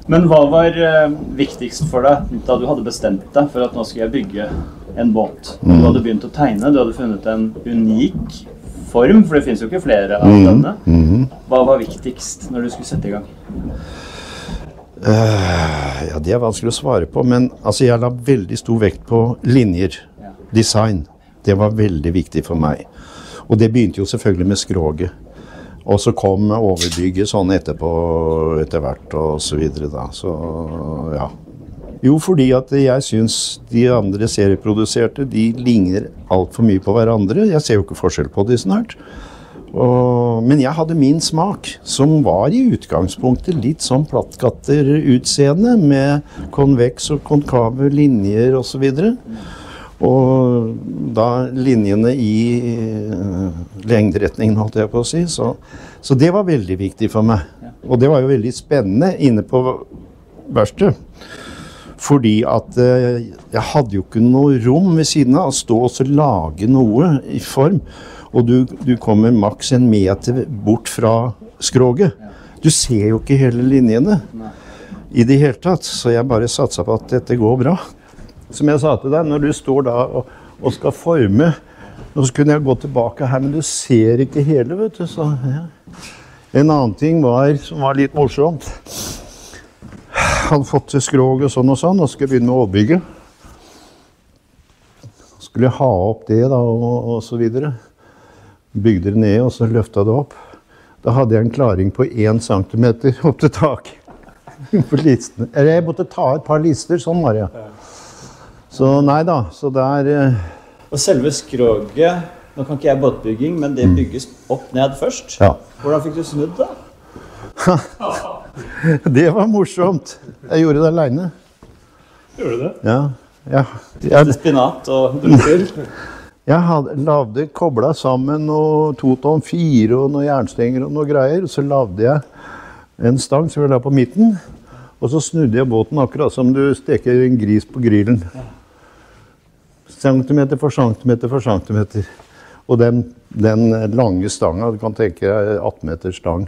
Men hva var viktigst for deg da du hadde bestemt deg for at nå skal jeg bygge en båt? Du hadde begynt å tegne, du hadde funnet en unik form, for det finnes jo ikke flere av denne. Hva var viktigst når du skulle sette i gang? Ja, det er vanskelig å svare på, men altså, jeg la veldig stor vekt på linjer, design. Det var veldig viktig for meg. Og det begynte jo selvfølgelig med skroget. Og så kom overbygget sånn etterpå, etter hvert og så videre da. Så, ja. Jo, fordi at jeg synes de andre serieproduserte, de ligner alt for mye på hverandre. Jeg ser jo ikke forskjell på de snart. Men jeg hadde min smak, som var i utgangspunktet litt sånn plattgatterutseende, med konveks og konkave linjer og så videre. Og da linjene i lengderetningen, holdt jeg på å si. Så det var veldig viktig for meg. Og det var jo veldig spennende inne på verkstedet. Fordi at jeg hadde jo ikke noe rom ved siden av å stå og så lage noe i form. Og du kommer maks 1 meter bort fra skroget. Du ser jo ikke hele linjene i det hele tatt. Så jeg bare satset på at dette går bra. Som jeg sa til deg, når du står da og skal forme, nå så kunne jeg gå tilbake her, men du ser ikke hele, vet du. Så, ja. En annen ting som var litt morsomt. Hadde fått til skrog og sånn, og skulle jeg begynne med overbygget. Skulle jeg ha opp det da, og så videre. Bygde det ned, og så løftet det opp. Da hadde jeg en klaring på 1 centimeter opp til tak. På listene. Eller jeg måtte ta et par lister, sånn var det. Så nei da, så der... Og selve skroget, nå kan ikke jeg båtbygging, men det bygges opp ned først. Ja. Hvordan fikk du snudd da? Det var morsomt. Jeg gjorde det alene. Gjorde du det? Ja. Spinat og drukker. Jeg koblet sammen noe 2 tonn 4 og noen jernstenger og noe greier. Så lavde jeg en stang som jeg la på midten. Og så snudde jeg båten akkurat som du steker en gris på grillen. Centimeter for centimeter for centimeter. Og den lange stangen, du kan tenke deg 18 meter stang,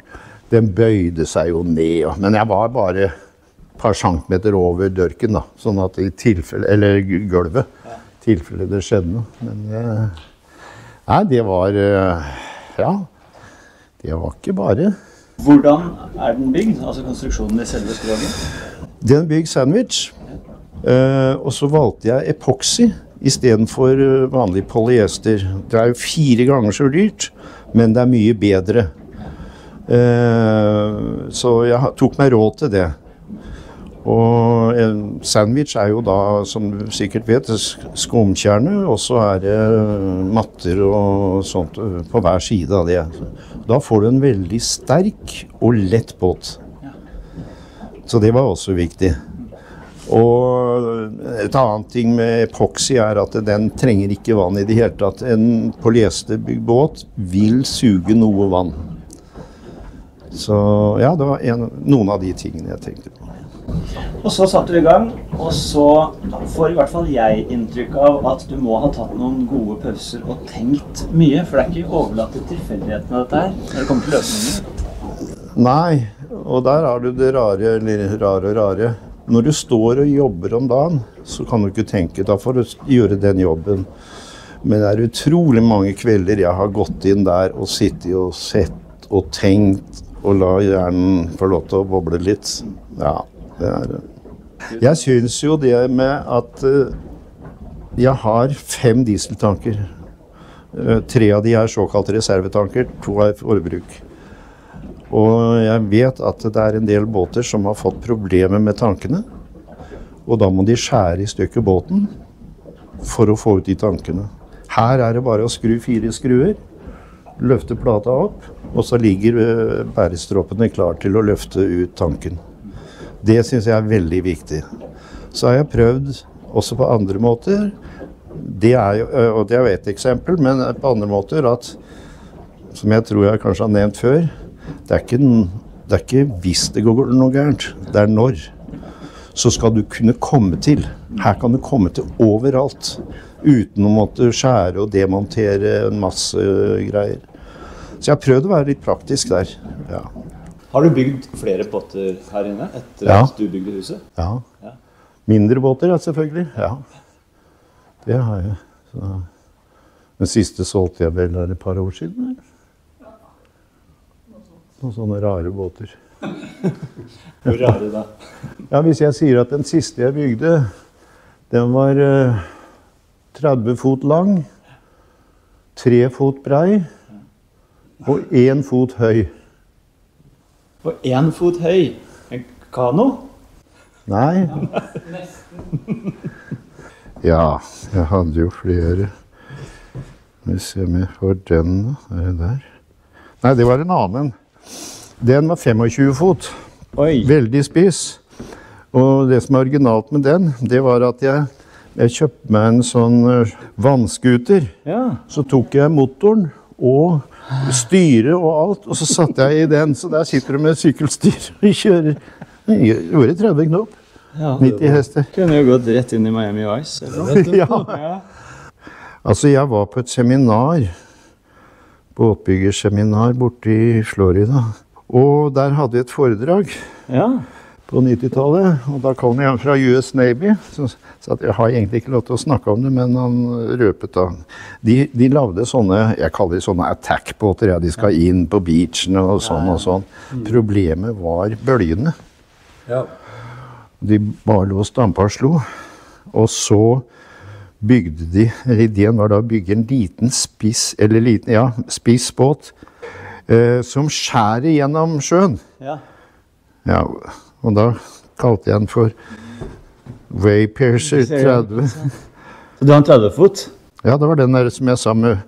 den bøyde seg jo ned. Men jeg var bare et par centimeter over dørken da, sånn at i tilfelle, eller gulvet, i tilfelle det skjedde noe. Men nei, det var, ja, det var ikke bare. Hvordan den bygd, altså konstruksjonen i selve skroget? Den bygd sandwich, og så valgte jeg epoxy i stedet for vanlig polyester. Det jo 4 ganger så dyrt, men det mye bedre. Så jeg tok meg råd til det. Og sandwich jo da, som du sikkert vet, skumkjerne, og så det matter og sånt på hver side av det. Da får du en veldig sterk og lett båt. Så det var også viktig. Og et annet ting med epoxy at den trenger ikke vann i det hele tatt. En polyesterbygd båt vil suge noe vann. Så ja, det var noen av de tingene jeg tenkte på. Og så satt du i gang, og så får i hvert fall jeg inntrykk av at du må ha tatt noen gode pauser og tenkt mye, for det ikke overlatt til tilfeldighetene dette her, når det kommer til løsninger. Nei, og der du det rare, eller rare. Når du står og jobber om dagen, så kan du ikke tenke, da får du gjøre den jobben. Men det utrolig mange kvelder jeg har gått inn der og sittet og sett og tenkt og la hjernen få lov til å boble litt. Ja, det det. Jeg synes jo det med at jeg har 5 dieseltanker. 3 av de såkalte reservetanker, 2 forbruk. Og jeg vet at det en del båter som har fått problemer med tankene. Og da må de skjære i stykker båten for å få ut de tankene. Her det bare å skru 4 skruer, løfte plata opp, og så ligger bærestråpene klar til å løfte ut tanken. Det synes jeg veldig viktig. Så har jeg prøvd også på andre måter. Det og det jo et eksempel, men på andre måter at, som jeg tror jeg kanskje har nevnt før, det ikke hvis det går noe gærent, det når. Så skal du kunne komme til. Her kan du komme til overalt, uten å måtte skjære og demontere en masse greier. Så jeg har prøvd å være litt praktisk der. Ja. Har du bygd flere båter her inne etter at du bygde huset? Ja. Mindre båter, selvfølgelig. Ja. Det har jeg. Så. Den siste solgte jeg vel et par år siden, eller? Noen sånne rare båter. Hvor rare da? Ja, hvis jeg sier at den siste jeg bygde, den var 30 fot lang, 3 fot brei og 1 fot høy. Og 1 fot høy? En kano? Nei. Ja, jeg hadde jo flere. Vi ser om jeg får den da. Det der? Nei, det var en annen. Den var 25 fot. Oi. Veldig spiss. Og det som originalt med den, det var at jeg kjøpte meg en sånn vannskuter. Ja. Så tok jeg motoren og styre og alt, og så satte jeg i den, så der sitter du med sykkelstyr og kjører. Jeg gjorde 30 knop, 90 hester. Kunne jo gått rett inn i Miami Vice. Ja. Altså, jeg var på et seminar, båtbyggerseminar borte i Florida, og der hadde jeg et foredrag. Ja. På 90-tallet, og da kom jeg fra US Navy, så at jeg har egentlig ikke lov til å snakke om det, men han røpet da. De lavde sånne, jeg kaller det sånne attack-båter, ja, de skal inn på beachen og sånn og sånn. Problemet var bølgene. Ja. De bare lå og stampa og slo, og så bygde de, eller ideen var da å bygge en liten spiss, eller liten, ja, spissbåt, som skjærer gjennom sjøen. Ja. Ja, og da kalte jeg den for Waypiercer 30. Så du har en 30 fot? Ja, det var den der som jeg sa med,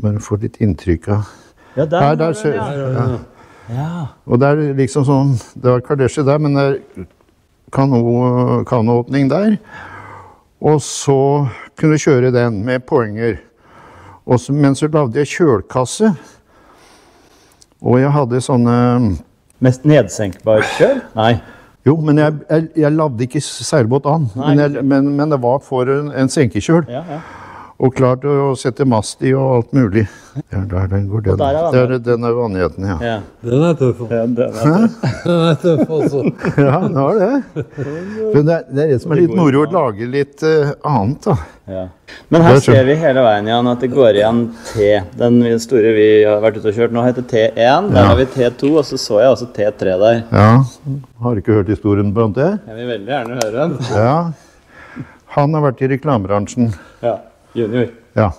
bare få litt inntrykk av. Ja, der ser jeg. Ja. Og det er liksom sånn, det var kardesje der, men det er kanåpning der. Og så kunne du kjøre den med poenger. Men så lavde jeg kjølkasse. Og jeg hadde sånne... Mest nedsenkbar kjøl? Nei. Jo, men jeg lavde ikke seilbåt an. Men det var for en senkekjøl. Ja, ja. Og klart å sette mast i og alt mulig. Ja, der går den. Den er vannheten, ja. Ja. Den er tøff. Ja, den er tøff også. Ja, den har det. Men det er det som er litt moro å lage litt annet, da. Ja. Men her ser vi hele veien igjen at det går igjen T. Den store vi har vært ute og kjørt nå heter T1, der har vi T2, og så jeg også T3 der. Ja, har du ikke hørt historien på det? Jeg vil veldig gjerne høre den. Ja, han har vært i reklamebransjen. Ja. Junior. Ja.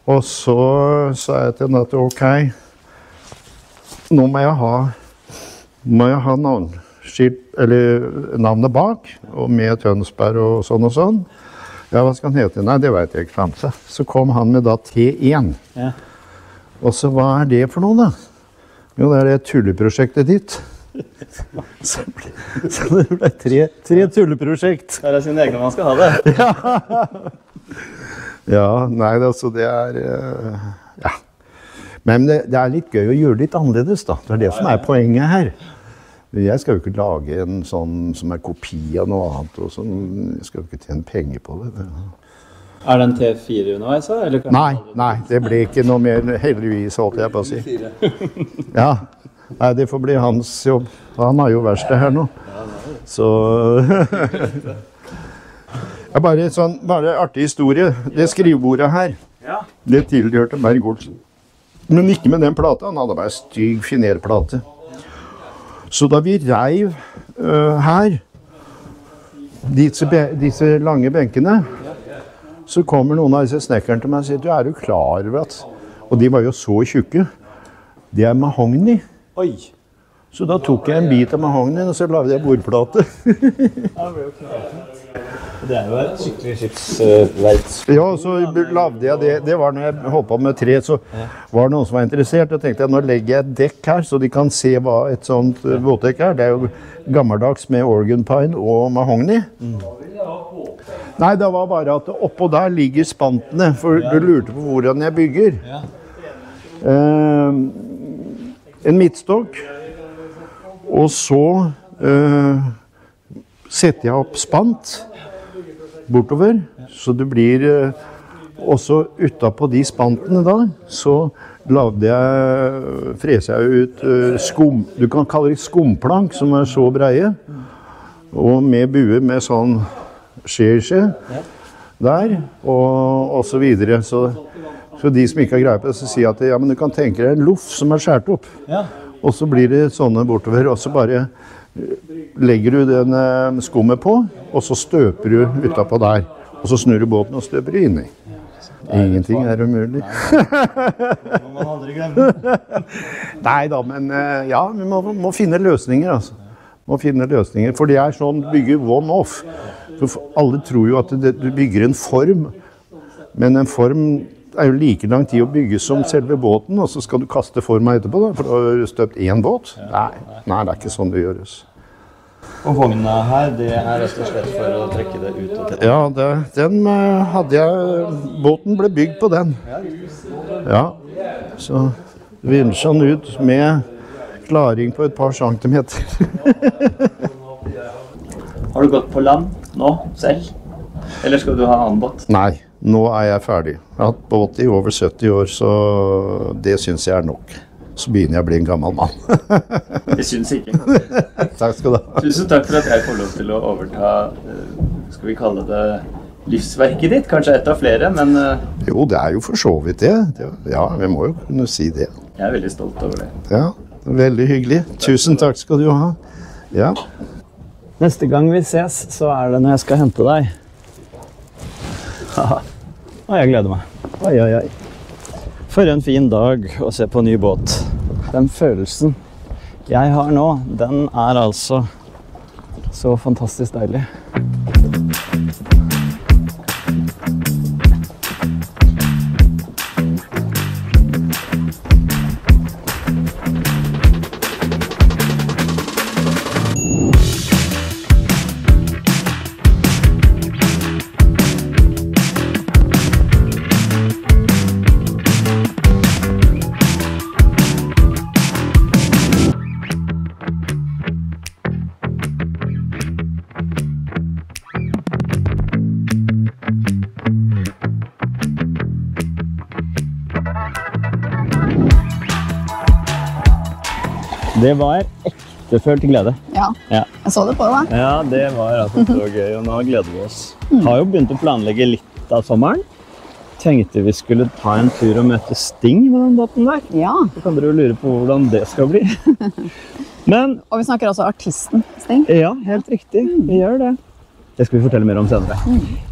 Og så sa jeg til henne at ok, nå må jeg ha navnskilt, eller navnet bak, og med Tønsberg og sånn. Ja, hva skal han hete? Nei, det vet jeg ikke frem til. Så kom han med da T1. Ja. Og så hva er det for noe da? Jo, det er det tulleprosjektet ditt. Så det ble tre tulleprosjekt. Det er sin egen man skal ha det. Ja. Ja, nei, altså det er, ja. Men det er litt gøy å gjøre litt annerledes da. Det er det som er poenget her. Jeg skal jo ikke lage en sånn som er kopi av noe annet, og sånn. Jeg skal jo ikke tjene penger på det. Er det en T4 underveis, eller? Nei, det ble ikke noe mer, heldigvis holdt jeg på å si. Ja, nei, det får bli hans jobb. Han har jo verksted her nå. Så... Ja, bare artig historie. Det skrivebordet her, det tilhørte Berg Olsen. Men ikke med den plata, han hadde bare stygg finerplate. Så da vi reiv her, disse lange benkene, så kommer noen av disse snekkerne til meg og sier, du er jo klar over at, og de var jo så tjukke, det er mahogni. Oi! Så da tok jeg en bit av mahogni, og så lagde jeg bordplate. Det er jo et skikkelig skipsverk. Ja, så lavde jeg det. Det var når jeg holdt på med tre, så var det noen som var interessert. Og tenkte jeg, nå legger jeg et dekk her, så de kan se hva et sånt båtdekk er. Det er jo gammeldags med organ pine og mahogni. Nei, det var bare at oppå der ligger spantene, for du lurte på hvordan jeg bygger. En midtstokk, og så setter jeg opp spant bortover, så det blir også utenpå de spantene da, så freser jeg ut skum, du kan kalle det skumplank som er så breie, og med bue med sånn skje der, og så videre. Så de som ikke har greie på det, så sier jeg at ja, men du kan tenke deg en loff som er skjert opp, og så blir det sånne bortover, og så bare legger du den skummet på, og så støper du utenpå der. Og så snur du båten og støper du inni. Ingenting er umulig. Må man aldri glemme. Nei da, men ja, vi må finne løsninger, altså. Må finne løsninger, for det er sånn bygge one-off. Alle tror jo at du bygger en form, men en form er jo like lang tid å bygge som selve båten, og så skal du kaste forma etterpå da, for å ha støpt én båt. Nei, det er ikke sånn det gjøres. Og vogna her, det rett og slett for å trekke det ut og til. Ja, den hadde jeg... Båten ble bygd på den. Ja, så vinsja den ut med klaring på et par centimeter. Har du gått på land nå, selv? Eller skal du ha annen båt? Nei, nå er jeg ferdig. Jeg har hatt båt i over 70 år, så det synes jeg nok. Så begynner jeg å bli en gammel mann. Det synes ikke. Takk skal du ha. Tusen takk for at jeg får lov til å overta, skal vi kalle det livsverket ditt? Kanskje et av flere, men... Jo, det er jo for så vidt det. Ja, vi må jo kunne si det. Jeg er veldig stolt over det. Ja, veldig hyggelig. Tusen takk skal du ha. Ja. Neste gang vi ses, så er det når jeg skal hente deg. Haha. Og jeg gleder meg. Oi, oi, oi. For en fin dag å se på ny båt. Den følelsen jeg har nå, den er altså så fantastisk deilig. Det var ektefølt glede. Ja, jeg så det på deg. Ja, det var altså så gøy, og nå gleder vi oss. Har jo begynt å planlegge litt av sommeren. Tenkte vi skulle ta en tur og møte Sting med den båten der. Ja. Så kan dere jo lure på hvordan det skal bli. Men... Og vi snakker også artisten Sting. Ja, helt riktig. Vi gjør det. Det skal vi fortelle mer om senere.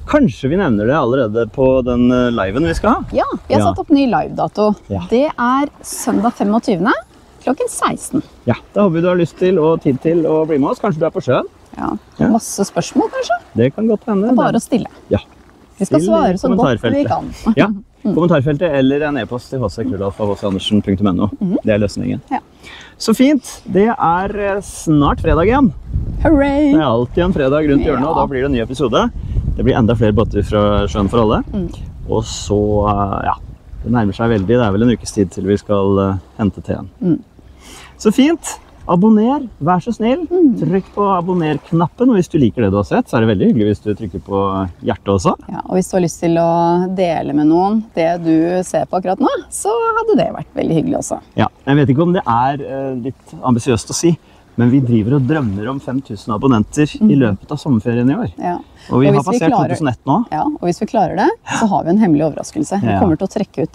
Kanskje vi nevner det allerede på den liven vi skal ha? Ja, vi har satt opp ny live-dato. Ja. Det er søndag 25. klokken 16. Ja, da håper vi du har lyst til og tid til å bli med oss. Kanskje du er på sjøen? Ja, masse spørsmål kanskje? Det kan godt hende. Det er bare å stille. Ja. Vi skal svare så godt vi kan. Ja, kommentarfeltet eller en e-post til hc@hcandersen.no. Det er løsningen. Ja. Så fint. Det er snart fredag igjen. Hooray! Det er alltid en fredag rundt hjørnet, og da blir det en ny episode. Det blir enda flere båter fra sjøen for alle. Og så, ja, det nærmer seg veldig. Det er vel en ukes tid til vi skal hente til igjen. Så fint. Abonner, vær så snill. Trykk på abonner-knappen, og hvis du liker det du har sett, så er det veldig hyggelig hvis du trykker på hjertet også. Ja, og hvis du har lyst til å dele med noen det du ser på akkurat nå, så hadde det vært veldig hyggelig også. Ja, jeg vet ikke om det er litt ambisiøst å si, men vi driver og drømmer om 5000 abonnenter i løpet av sommerferien i år. Ja. Og vi har passert 2001 nå. Ja, og hvis vi klarer det, så har vi en hemmelig overraskelse. Vi kommer til å trekke ut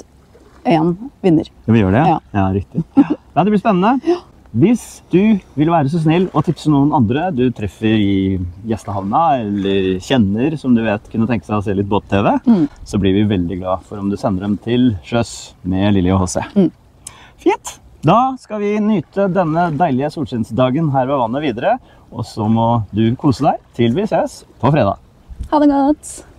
en vinner. Ja, vi gjør det, ja. Ja, riktig. Ja, det blir spennende. Hvis du vil være så snill og tipse noen andre du treffer i gjestehavna eller kjenner som du vet kunne tenke seg å se litt båt-TV, så blir vi veldig glad for om du sender dem til sjøs med Lilly og HC. Fint! Da skal vi nyte denne deilige solskinnsdagen her ved vannet videre, og så må du kose deg til vi ses på fredag. Ha det godt!